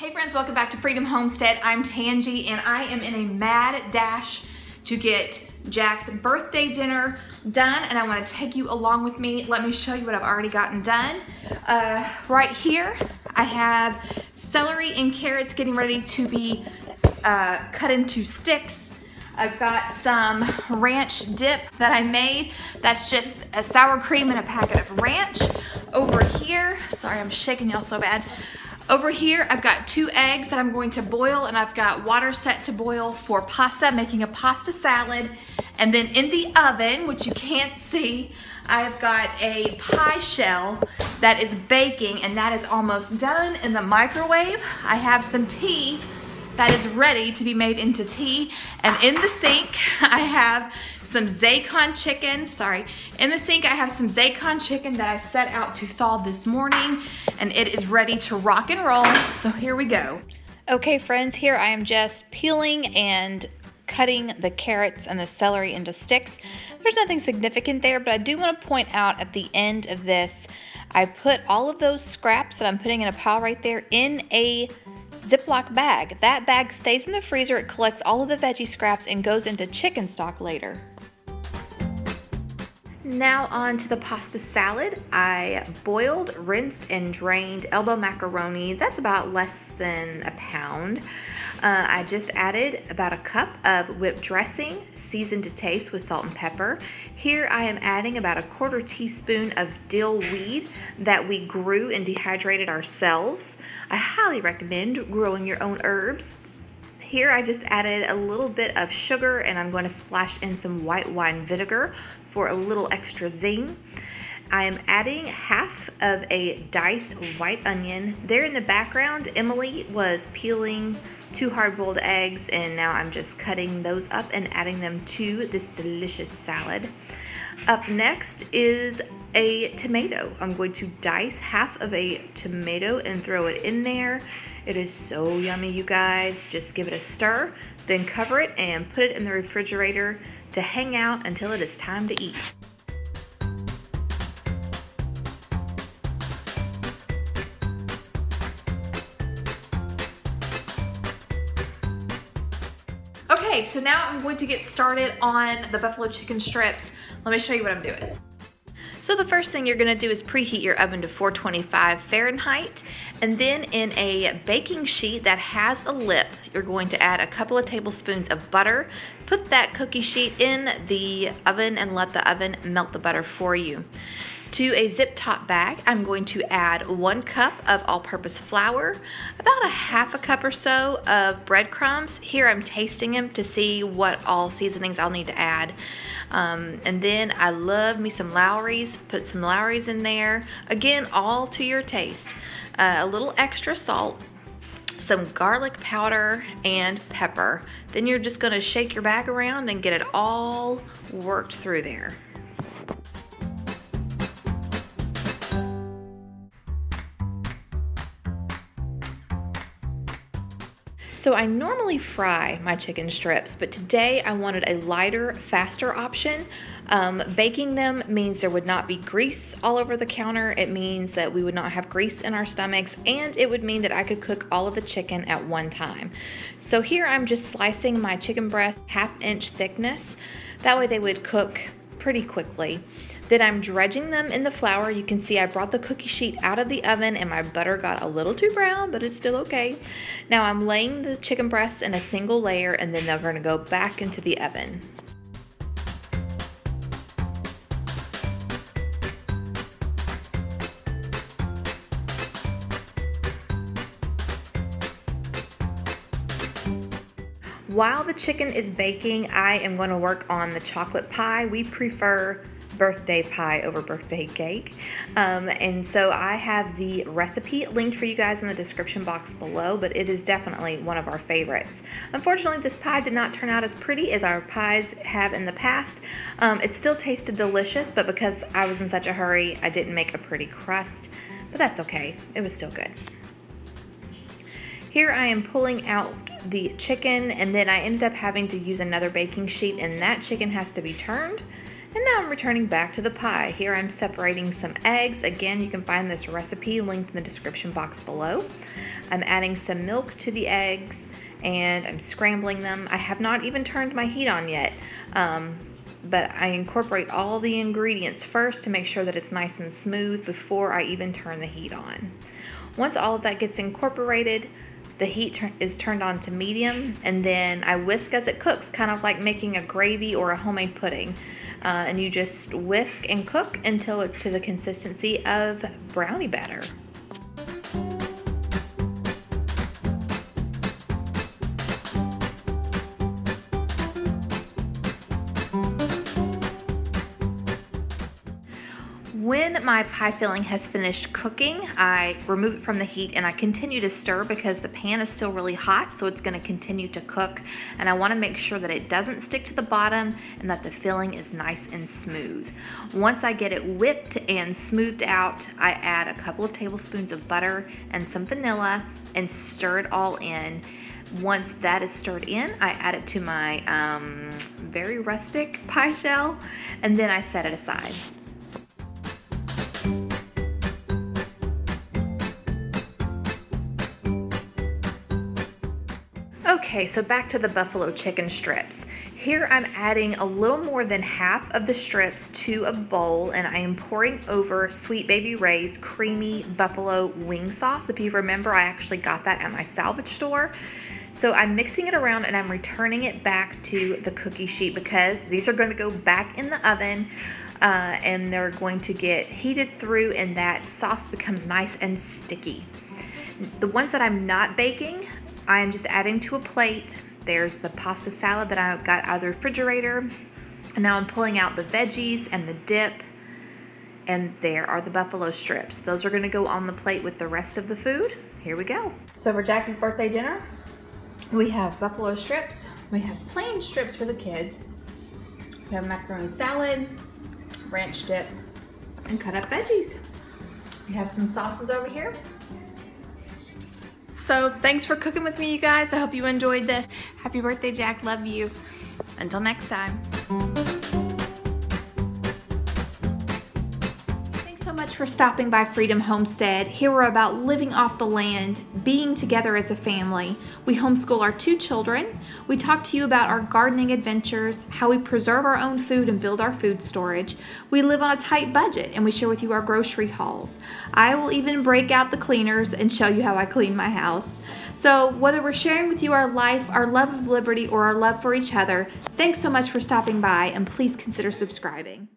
Hey friends, welcome back to Freedom Homestead. I'm Tangi and I am in a mad dash to get Jack's birthday dinner done, and I want to take you along with me. Let me show you what I've already gotten done. Right here I have celery and carrots getting ready to be cut into sticks. I've got some ranch dip that I made. That's just a sour cream and a packet of ranch. Over here, sorry I'm shaking y'all so bad. Over here, I've got 2 eggs that I'm going to boil, and I've got water set to boil for pasta, making a pasta salad. And then in the oven, which you can't see, I've got a pie shell that is baking, and that is almost done. In the microwave, I have some tea that is ready to be made into tea. And in the sink, I have some Zacon chicken, in the sink I have some Zacon chicken that I set out to thaw this morning, and it is ready to rock and roll, so here we go. Okay friends, here I am just peeling and cutting the carrots and the celery into sticks. There's nothing significant there, but I do want to point out at the end of this, I put all of those scraps that I'm putting in a pile right there in a Ziploc bag. That bag stays in the freezer, it collects all of the veggie scraps and goes into chicken stock later. Now on to the pasta salad. I boiled, rinsed, and drained elbow macaroni. That's about less than a pound. I just added about a cup of whipped dressing, seasoned to taste with salt and pepper. Here I am adding about a 1/4 teaspoon of dill weed that we grew and dehydrated ourselves. I highly recommend growing your own herbs. Here I just added a little bit of sugar, and I'm going to splash in some white wine vinegar for a little extra zing. I am adding half of a diced white onion. There in the background, Emily was peeling 2 hard-boiled eggs, and now I'm just cutting those up and adding them to this delicious salad. Up next is a tomato. I'm going to dice half of a tomato and throw it in there. It is so yummy, you guys. Just give it a stir, then cover it and put it in the refrigerator to hang out until it is time to eat. Okay, so now I'm going to get started on the buffalo chicken strips. Let me show you what I'm doing. So the first thing you're gonna do is preheat your oven to 425 Fahrenheit, and then in a baking sheet that has a lip, you're going to add a couple of tablespoons of butter. Put that cookie sheet in the oven and let the oven melt the butter for you. To a zip top bag, I'm going to add 1 cup of all-purpose flour, about a half a cup or so of breadcrumbs. Here I'm tasting them to see what all seasonings I'll need to add. And then I love me some Lowry's, put some Lowry's in there. Again, all to your taste. A little extra salt, some garlic powder, and pepper. Then you're just gonna shake your bag around and get it all worked through there. So I normally fry my chicken strips, but today I wanted a lighter, faster option. Baking them means there would not be grease all over the counter. It means that we would not have grease in our stomachs, and it would mean that I could cook all of the chicken at one time. So here I'm just slicing my chicken breast 1/2 inch thickness. That way they would cook pretty quickly. Then I'm dredging them in the flour. You can see I brought the cookie sheet out of the oven and my butter got a little too brown, but it's still okay. Now I'm laying the chicken breasts in a single layer, and then they're gonna go back into the oven. While the chicken is baking, I am going to work on the chocolate pie. We prefer birthday pie over birthday cake. And so I have the recipe linked for you guys in the description box below, but it is definitely one of our favorites. Unfortunately, this pie did not turn out as pretty as our pies have in the past. It still tasted delicious, but because I was in such a hurry, I didn't make a pretty crust, but that's okay. It was still good. Here I am pulling out the chicken, and then I ended up having to use another baking sheet, and that chicken has to be turned. And now I'm returning back to the pie. Here I'm separating some eggs. Again, you can find this recipe linked in the description box below. I'm adding some milk to the eggs and I'm scrambling them. I have not even turned my heat on yet, but I incorporate all the ingredients first to make sure that it's nice and smooth before I even turn the heat on. Once all of that gets incorporated, the heat is turned on to medium, and then I whisk as it cooks, kind of like making a gravy or a homemade pudding. And you just whisk and cook until it's to the consistency of brownie batter. When my pie filling has finished cooking, I remove it from the heat and I continue to stir because the pan is still really hot, so it's going to continue to cook. And I want to make sure that it doesn't stick to the bottom and that the filling is nice and smooth. Once I get it whipped and smoothed out, I add a couple of tablespoons of butter and some vanilla and stir it all in. Once that is stirred in, I add it to my very rustic pie shell, and then I set it aside. Okay, so back to the buffalo chicken strips. Here I'm adding a little more than half of the strips to a bowl, and I am pouring over Sweet Baby Ray's creamy buffalo wing sauce. If you remember, I actually got that at my salvage store. So I'm mixing it around and I'm returning it back to the cookie sheet because these are going to go back in the oven and they're going to get heated through, and that sauce becomes nice and sticky. The ones that I'm not baking, I am just adding to a plate. There's the pasta salad that I got out of the refrigerator. And now I'm pulling out the veggies and the dip. And there are the buffalo strips. Those are gonna go on the plate with the rest of the food. Here we go. So for Jackie's birthday dinner, we have buffalo strips. We have plain strips for the kids. We have macaroni salad, ranch dip, and cut up veggies. We have some sauces over here. So thanks for cooking with me, you guys. I hope you enjoyed this. Happy birthday, Jack. Love you. Until next time. Thanks so much for stopping by Freedom Homestead. Here we're about living off the land, being together as a family. We homeschool our 2 children. We talk to you about our gardening adventures, how we preserve our own food and build our food storage. We live on a tight budget, and we share with you our grocery hauls. I will even break out the cleaners and show you how I clean my house. So whether we're sharing with you our life, our love of liberty, or our love for each other, thanks so much for stopping by, and please consider subscribing.